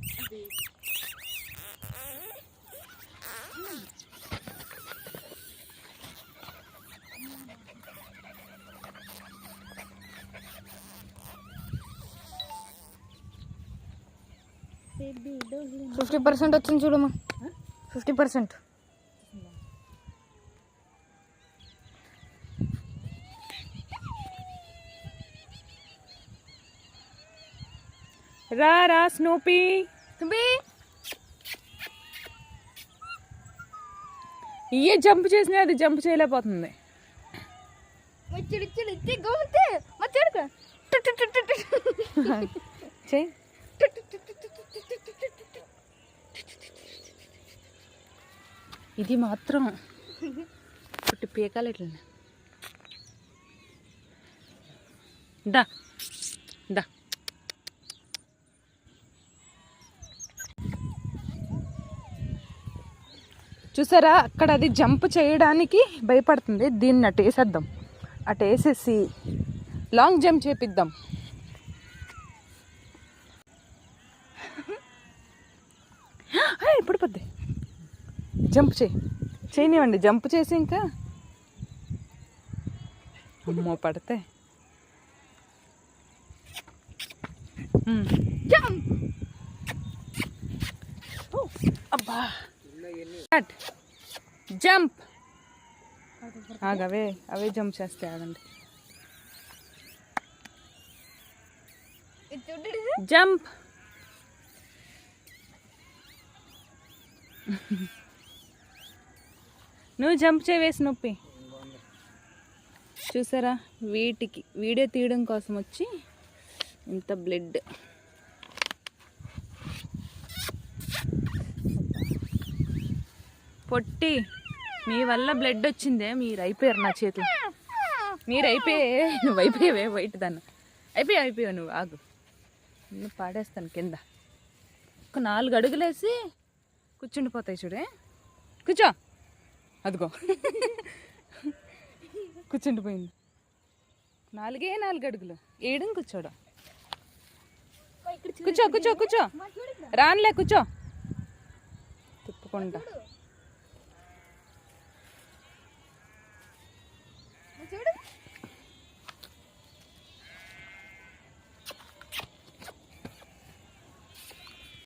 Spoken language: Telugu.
ఫిఫ్టీ 50% వచ్చింది చూడమ్మా. 50%. రా రా స్నూపీ. ఇయే జంప్ చేసినా అది జంప్ చేయలేకపోతుంది. చెయ్యి. ఇది మాత్రం పుట్టి పీకాలి ఇట్లా. దా దా. చూసారా అక్కడ అది జంప్ చేయడానికి భయపడుతుంది. దీన్ని అటు వేసేద్దాం. అటు వేసేసి లాంగ్ జంప్ చేపిద్దాం. ఇప్పుడు పద్ది జంప్ చేయనివ్వండి. జంప్ చేసి ఇంకా అమ్మో పడితే అబ్బా. జంప్. అవే జంప్ చేస్తే ఆగండి. జంప్. నువ్వు జంప్ చేయవేసి నొప్పి. చూసారా వీటికి వీడియో తీయడం కోసం వచ్చి ఇంత బ్లడ్. పొట్టి మీ వల్ల బ్లడ్ వచ్చిందే. మీరు అయిపోయారు నా చేతులు. మీరు నువ్వు అయిపోయావే వైట్ దాన్ని. అయిపోయావు నువ్వు. ఆగు, నువ్వు పాడేస్తాను కింద. ఒక 4 అడుగులేసి కూర్చుండిపోతాయి చూడే. కూర్చో. అదిగో కూర్చుండిపోయింది. 4 అడుగులు. ఏడు కూర్చోడం. కూర్చో రానులే కూర్చో. తిప్పకుండా